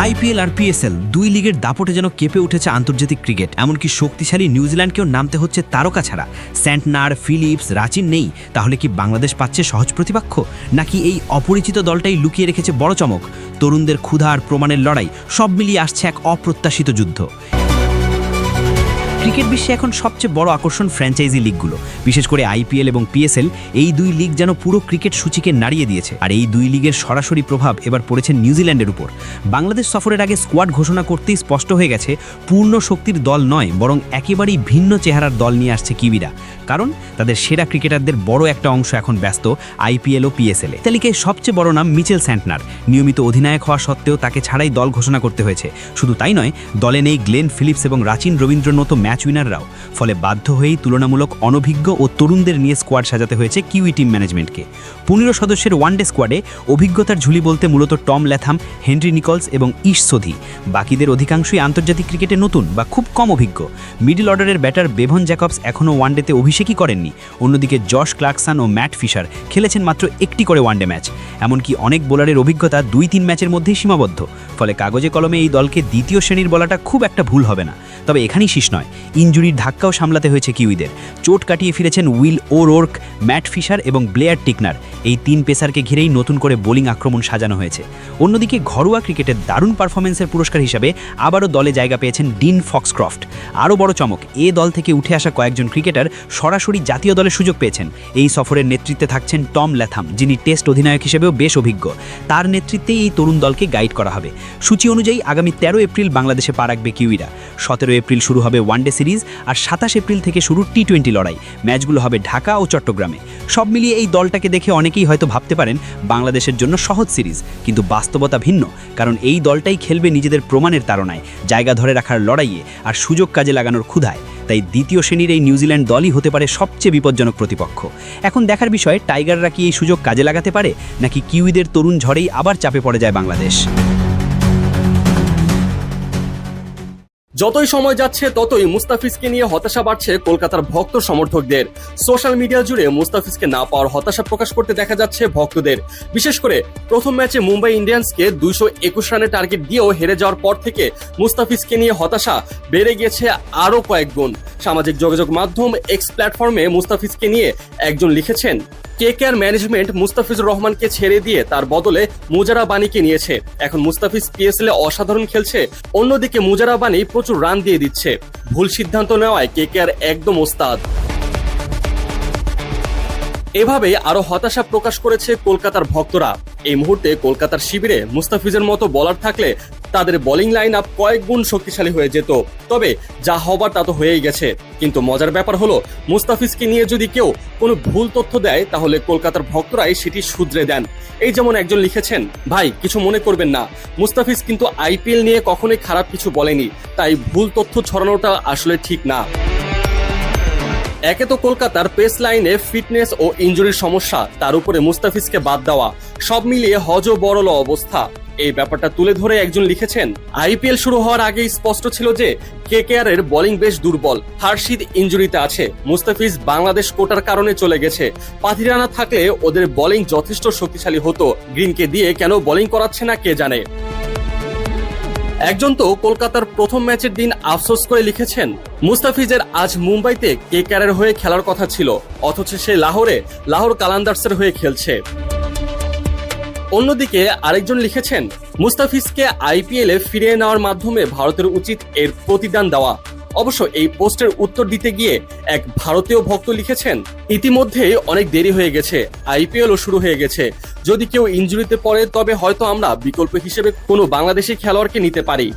IPL আর PSL দুই লিগের দাপটে যেন কেঁপে উঠেছে আন্তর্জাতিক ক্রিকেট। এমনকি শক্তিশালী নিউজিল্যান্ডকেও নামতে হচ্ছে তারকা ছাড়া। স্যান্টনার, ফিলিপস, রাচিন নেই, তাহলে কি বাংলাদেশ পাচ্ছে সহজ প্রতিপক্ষ, নাকি এই অপরিচিত দলটাই লুকিয়ে রেখেছে বড় চমক? তরুণদের ক্ষুধা আর প্রমাণের লড়াই, সব মিলিয়ে আসছে এক অপ্রত্যাশিত যুদ্ধ। ক্রিকেট বিশ্বে এখন সবচেয়ে বড় আকর্ষণ ফ্র্যাঞ্চাইজি লিগগুলো, বিশেষ করে আইপিএল এবং পিএসএল। এই দুই লিগ যেন পুরো ক্রিকেট সূচিকে নাড়িয়ে দিয়েছে। আর এই দুই লিগের সরাসরি প্রভাব এবার পড়েছে নিউজিল্যান্ডের উপর। বাংলাদেশ সফরের আগে স্কোয়াড ঘোষণা করতেই স্পষ্ট হয়ে গেছে পূর্ণ শক্তির দল নয়, বরং একেবারেই ভিন্ন চেহারার দল নিয়ে আসছে কিউইরা। কারণ তাদের সেরা ক্রিকেটারদের বড় একটা অংশ এখন ব্যস্ত আইপিএল ও পিএসএলে। তালিকায় সবচেয়ে বড় নাম মিচেল স্যান্টনার। নিয়মিত অধিনায়ক হওয়া সত্ত্বেও তাকে ছাড়াই দল ঘোষণা করতে হয়েছে। শুধু তাই নয়, দলে নেই গ্লেন ফিলিপস এবং রাচিন রবীন্দ্রর মতো ম্যাচ উইনাররাও। ফলে বাধ্য হয়েই তুলনামূলক অনভিজ্ঞ ও তরুণদের নিয়ে স্কোয়াড সাজাতে হয়েছে কিউই টিম ম্যানেজমেন্টকে। 15 সদস্যের ওয়ানডে স্কোয়াডে অভিজ্ঞতার ঝুলি বলতে মূলত টম ল্যাথাম, হেনরি নিকলস এবং ইশ সোধি। বাকিদের অধিকাংশই আন্তর্জাতিক ক্রিকেটে নতুন বা খুব কম অভিজ্ঞ। মিডল অর্ডারের ব্যাটার বেভন জ্যাকবস এখনও ওয়ানডেতে অভিষেকই করেননি। অন্যদিকে জশ ক্লার্কসন ও ম্যাট ফিশার খেলেছেন মাত্র একটি করে ওয়ানডে ম্যাচ। এমনকি অনেক বোলারের অভিজ্ঞতা 2-3 ম্যাচের মধ্যেই সীমাবদ্ধ। ফলে কাগজে কলমে এই দলকে দ্বিতীয় শ্রেণীর বলাটা খুব একটা ভুল হবে না। তবে এখানেই শেষ নয়, ইনজুরির ধাক্কাও সামলাতে হয়েছে কিউইদের। চোট কাটিয়ে ফিরেছেন উইল ও'রোর্ক, ম্যাট ফিশার এবং ব্লেয়ার টিকনার। এই 3 পেসারকে ঘিরেই নতুন করে বোলিং আক্রমণ সাজানো হয়েছে। অন্যদিকে ঘরোয়া ক্রিকেটের দারুণ পারফরমেন্সের পুরস্কার হিসাবে আবারও দলে জায়গা পেয়েছেন ডিন ফক্সক্রফট। আরও বড় চমক, এ দল থেকে উঠে আসা কয়েকজন ক্রিকেটার সরাসরি জাতীয় দলে সুযোগ পেয়েছেন। এই সফরের নেতৃত্বে থাকছেন টম ল্যাথাম, যিনি টেস্ট অধিনায়ক হিসেবেও বেশ অভিজ্ঞ। তার নেতৃত্বেই এই তরুণ দলকে গাইড করা হবে। সূচি অনুযায়ী আগামী 13 এপ্রিল বাংলাদেশে পা রাখবে কিউইরা। 17 এপ্রিল শুরু হবে ওয়ানডে সিরিজ, আর 27 এপ্রিল থেকে শুরু টি-20 লড়াই। ম্যাচগুলো হবে ঢাকা ও চট্টগ্রামে। সব মিলিয়ে এই দলটাকে দেখে অনেকেই হয়তো ভাবতে পারেন বাংলাদেশের জন্য সহজ সিরিজ, কিন্তু বাস্তবতা ভিন্ন। কারণ এই দলটাই খেলবে নিজেদের প্রমাণের তাড়নায়, জায়গা ধরে রাখার লড়াইয়ে আর সুযোগ কাজে লাগানোর ক্ষুধায়। তাই দ্বিতীয় শ্রেণীর এই নিউজিল্যান্ড দলই হতে পারে সবচেয়ে বিপজ্জনক প্রতিপক্ষ। এখন দেখার বিষয়, টাইগাররা কি এই সুযোগ কাজে লাগাতে পারে, নাকি কিউইদের তরুণ ঝড়েই আবার চাপে পড়ে যায় বাংলাদেশ। যতই সময় যাচ্ছে ততই মুস্তাফিজকে নিয়ে হতাশা বাড়ছে কলকাতার ভক্ত সমর্থকদের। সোশ্যাল মিডিয়া জুড়ে মুস্তাফিজকে না পাওয়ার হতাশা প্রকাশ করতে দেখা যাচ্ছে ভক্তদের। বিশেষ করে প্রথম ম্যাচে মুম্বাই ইন্ডিয়ান্সকে 221 রানের টার্গেট দিয়েও হেরে যাওয়ার পর থেকে মুস্তাফিজকে নিয়ে হতাশা বেড়ে গিয়েছে আরও কয়েক গুণ। সামাজিক যোগাযোগ মাধ্যম এক্স প্ল্যাটফর্মে মুস্তাফিজকে নিয়ে একজন লিখেছেন, কেকেআর ম্যানেজমেন্ট মুস্তাফিজুর রহমানকে ছেড়ে দিয়ে তার বদলে মুজারা বানিকে নিয়েছে। এখন মুস্তাফিজ পিএসএল এ অসাধারণ খেলছে, অন্যদিকে মুজারা বানি প্রচুর রান দিয়ে দিচ্ছে। ভুল সিদ্ধান্ত নেওয়ায় কেকেআর একদম ওস্তাদ। এভাবেই আরো হতাশা প্রকাশ করেছে কলকাতার ভক্তরা। এই মুহূর্তে কলকাতার শিবিরে মুস্তাফিজের মতো বোলার থাকলে তাদের বোলিং লাইন আপ কয়েক গুণ শক্তিশালী হয়ে যেত। তবে যা হবার তা তো হয়েই গেছে। কিন্তু মজার ব্যাপার হলো, মুস্তাফিজকে নিয়ে যদি কেউ কোনো ভুল তথ্য দেয় তাহলে কলকাতার ভক্তরাই সেটি শুধরে দেন। এই যেমন একজন লিখেছেন, ভাই কিছু মনে করবেন না, মুস্তাফিজ কিন্তু আইপিএল নিয়ে কখনোই খারাপ কিছু বলেনি, তাই ভুল তথ্য ছড়ানোটা আসলে ঠিক না। একে তো কলকাতার পেস লাইনে ফিটনেস ও ইনজুরির সমস্যা, তার উপরে মুস্তাফিজকে বাদ দেওয়া, সব মিলিয়ে হজ বড়ল অবস্থা। এই ব্যাপারটা তুলে ধরে একজন লিখেছেন, আইপিএল শুরু হওয়ার আগেই স্পষ্ট ছিল যে কেকেআর এর বোলিং বেশ দুর্বল। হার্ষিদ ইনজুরিতে আছে, মুস্তাফিজ বাংলাদেশ কোটার কারণে চলে গেছে। পাথিরানা থাকলে ওদের বোলিং যথেষ্ট শক্তিশালী হতো, গ্রিনকে দিয়ে কেন বোলিং করাচ্ছে না কে জানে। একজন তো কলকাতার প্রথম ম্যাচের দিন আফসোস করে লিখেছেন, মুস্তাফিজের আজ মুম্বাইতে কেকেআর এর হয়ে খেলার কথা ছিল, অথচ সে লাহোর কালান্দার্সের হয়ে খেলছে। অন্যদিকে আরেকজন লিখেছেন, মুস্তাফিজকে আইপিএল এ ফিরিয়ে নেওয়ার মাধ্যমে ভারতের উচিত এর প্রতিদান দেওয়া। অবশ্য এই পোস্টের উত্তর দিতে গিয়ে এক ভারতীয় ভক্ত লিখেছেন, ইতিমধ্যেই অনেক দেরি হয়ে গেছে, আইপিএলও শুরু হয়ে গেছে। যদি কেউ ইনজুরিতে পড়ে তবে হয়তো আমরা বিকল্প হিসেবে কোনো বাংলাদেশি খেলোয়াড়কে নিতে পারি।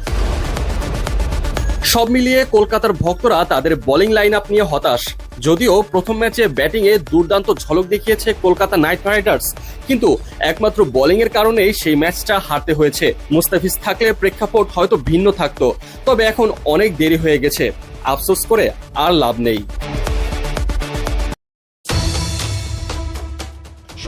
সব মিলিয়ে কলকাতার ভক্তরা তাদের বোলিং লাইন আপ নিয়ে হতাশ। যদিও প্রথম ম্যাচে ব্যাটিংয়ে দুর্দান্ত ঝলক দেখিয়েছে কলকাতা নাইট রাইডার্স, কিন্তু একমাত্র বোলিং এর কারণেই সেই ম্যাচটা হারতে হয়েছে। মুস্তাফিজ থাকলে প্রেক্ষাপট হয়তো ভিন্ন থাকতো, তবে এখন অনেক দেরি হয়ে গেছে, আফসোস করে আর লাভ নেই।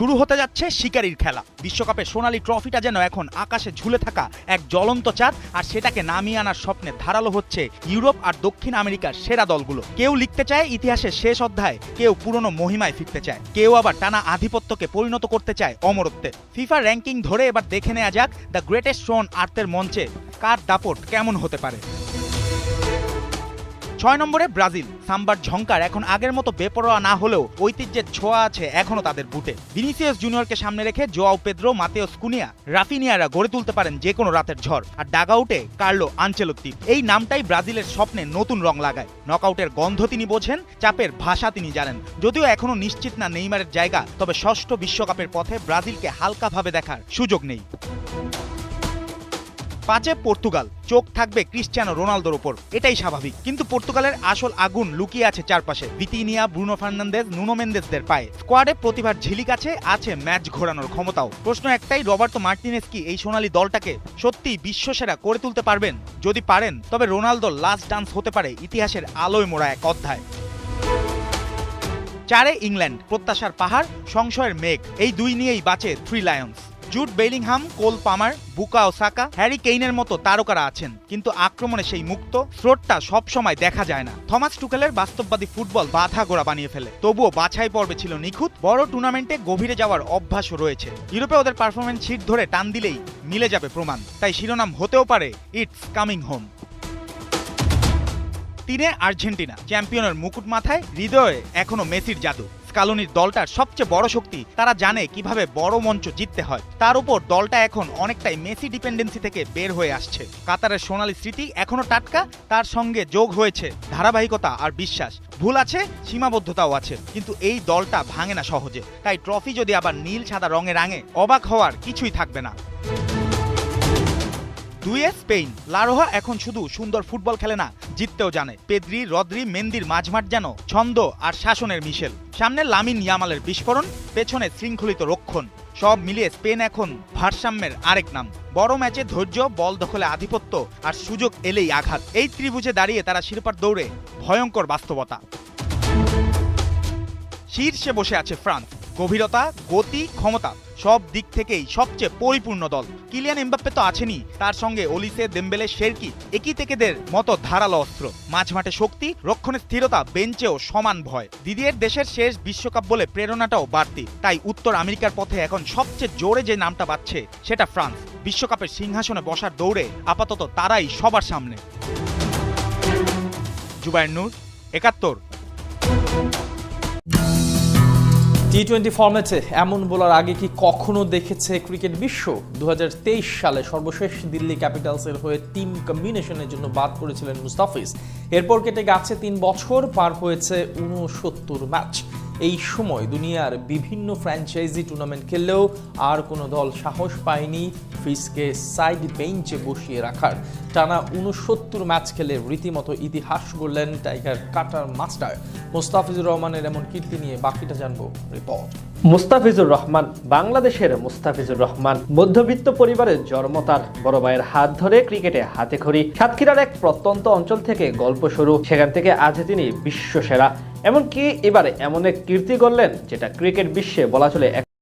শুরু হতে যাচ্ছে শিকারির খেলা। বিশ্বকাপের সোনালী ট্রফিটা যেন এখন আকাশে ঝুলে থাকা এক জ্বলন্ত চাঁদ, আর সেটাকে নামিয়ে আনার স্বপ্নে ধারালো হচ্ছে ইউরোপ আর দক্ষিণ আমেরিকার সেরা দলগুলো। কেউ লিখতে চায় ইতিহাসের শেষ অধ্যায়, কেউ পুরনো মহিমায় ফিরতে চায়, কেউ আবার টানা আধিপত্যকে পরিণত করতে চায় অমরত্বে। ফিফা র্যাঙ্কিং ধরে এবার দেখে নেওয়া যাক দ্য গ্রেটেস্ট শো অন আর্থের মঞ্চে কার দাপট কেমন হতে পারে। 6 নম্বরে ব্রাজিল। সাম্বার ঝঙ্কার এখন আগের মতো বেপরোয়া না হলেও ঐতিহ্যের ছোঁয়া আছে এখনো তাদের বুটে। ভিনিসিয়াস জুনিয়রকে সামনে রেখে জোয়াও পেদ্রো, মাতেওস কুনিয়া, রাফিনিয়ারা গড়ে তুলতে পারেন যে কোনো রাতের ঝড়। আর ডাগআউটে কার্লো আনচেলত্তি, এই নামটাই ব্রাজিলের স্বপ্নে নতুন রং লাগায়। নকআউটের গন্ধ তিনি বোঝেন, চাপের ভাষা তিনি জানেন। যদিও এখনো নিশ্চিত না নেইমারের জায়গা, তবে ষষ্ঠ বিশ্বকাপের পথে ব্রাজিলকে হালকাভাবে দেখার সুযোগ নেই। 5 পর্তুগাল। চোখ থাকবে ক্রিস্টিয়ানো রোনালদোর ওপর, এটাই স্বাভাবিক। কিন্তু পর্তুগালের আসল আগুন লুকিয়ে আছে চারপাশে, ভিতিনিয়া, ব্রুনো ফার্নান্দেজ, নুনো মেন্দেসদের পায়ে। স্কোয়াডে প্রতিভার ঝিলিক আছে ম্যাচ ঘোরানোর ক্ষমতাও। প্রশ্ন একটাই, রবার্তো মার্টিনেজ কি এই সোনালী দলটাকে সত্যি বিশ্বসেরা করে তুলতে পারবেন? যদি পারেন, তবে রোনালদোর লাস্ট ডান্স হতে পারে ইতিহাসের আলোয় মোড়া এক অধ্যায়। 4 ইংল্যান্ড। প্রত্যাশার পাহাড়, সংশয়ের মেঘ, এই দুই নিয়েই বাঁচে থ্রি লায়ন্স। জুড বেলিংহাম, কোল পামার, বুকাও সাকা, হ্যারি কেইনের মতো তারকারা আছেন, কিন্তু আক্রমণে সেই মুক্ত স্রোতটা সবসময় দেখা যায় না। থমাস টুকেলের বাস্তববাদী ফুটবল বাধা গোড়া বানিয়ে ফেলে, তবুও বাছাই পর্বে ছিল নিখুঁত। বড় টুর্নামেন্টে গভীরে যাওয়ার অভ্যাসও রয়েছে। ইউরোপে ওদের পারফরমেন্স শিট ধরে টান দিলেই মিলে যাবে প্রমাণ। তাই শিরোনাম হতেও পারে ইটস কামিং হোম। 3 আর্জেন্টিনা। চ্যাম্পিয়নের মুকুট মাথায়, হৃদয়ে এখনো মেসির জাদু। স্কালোনির দলটার সবচেয়ে বড় শক্তি, তারা জানে কিভাবে বড় মঞ্চ জিততে হয়। তার উপর দলটা এখন অনেকটাই মেসি ডিপেন্ডেন্সি থেকে বের হয়ে আসছে। কাতারের সোনালী স্মৃতি এখনো টাটকা, তার সঙ্গে যোগ হয়েছে ধারাবাহিকতা আর বিশ্বাস। ভুল আছে, সীমাবদ্ধতাও আছে, কিন্তু এই দলটা ভাঙে না সহজে। তাই ট্রফি যদি আবার নীল সাদা রঙে রাঙে, অবাক হওয়ার কিছুই থাকবে না। 2 স্পেন। লারোহা এখন শুধু সুন্দর ফুটবল খেলে না, জিততেও জানে। পেদ্রি, রদ্রি, মেন্দির মাঝমাঠ যেন ছন্দ আর শাসনের মিশেল। সামনে লামিন ইয়ামালের বিস্ফোরণ, পেছনে শৃঙ্খলিত রক্ষণ। সব মিলিয়ে স্পেন এখন ভারসাম্যের আরেক নাম। বড় ম্যাচে ধৈর্য, বল দখলে আধিপত্য আর সুযোগ এলেই আঘাত, এই ত্রিভুজে দাঁড়িয়ে তারা শিরোপার দৌড়ে ভয়ঙ্কর বাস্তবতা। শীর্ষে বসে আছে ফ্রান্স। গভীরতা, গতি, ক্ষমতা সব দিক থেকেই সবচেয়ে পরিপূর্ণ দল। কিলিয়ান এমবাপ্পে তো আছেনই, তার সঙ্গে ওলিসে, দেম্বেলে, শেরকি, একই তেকেদের মতো ধারালো অস্ত্র। মাঝমাঠে শক্তি, রক্ষণে স্থিরতা, বেঞ্চেও সমান ভয়। দিদিয়ের দেশের শেষ বিশ্বকাপ বলে প্রেরণাটাও বাড়তি। তাই উত্তর আমেরিকার পথে এখন সবচেয়ে জোরে যে নামটা বাজছে সেটা ফ্রান্স। বিশ্বকাপের সিংহাসনে বসার দৌড়ে আপাতত তারাই সবার সামনে। জুবায়ের নূর, 71। টি-20 ফরম্যাটে এমন বোলার আগে কি কখনো দেখেছে ক্রিকেট বিশ্ব? 2023 সালে সর্বশেষ দিল্লি ক্যাপিটালসের হয়ে টিম কম্বিনেশনের জন্য বাদ পড়েছিলেন মুস্তাফিজ। এরপর কেটে গেছে 3 বছর, পার হয়েছে 69 ম্যাচ। এই সময় দুনিয়ার বিভিন্ন ফ্র্যাঞ্চাইজি টুর্নামেন্ট খেললেও আর কোনো দল সাহস পায়নি ফিজকে সাইড বেঞ্চে বসিয়ে রাখার। টানা 69 ম্যাচ খেলে রীতিমতো ইতিহাস গড়লেন টাইগার কাটার মাস্টার মুস্তাফিজুর রহমানের। এমন কীর্তি নিয়ে বাকিটা জানবো রিপোর্ট। মুস্তাফিজুর রহমান বাংলাদেশের মুস্তাফিজুর রহমান মধ্যবিত্ত পরিবারের জন্ম। তার বড় ভাইয়ের হাত ধরে ক্রিকেটে হাতেখড়ি। সাতক্ষীরার এক প্রত্যন্ত অঞ্চল থেকে গল্প শুরু, সেখান থেকে আজ তিনি বিশ্বসেরা। এমনকি এবারে এমন এক কীর্তি গড়লেন যেটা ক্রিকেট বিশ্বে বলা চলে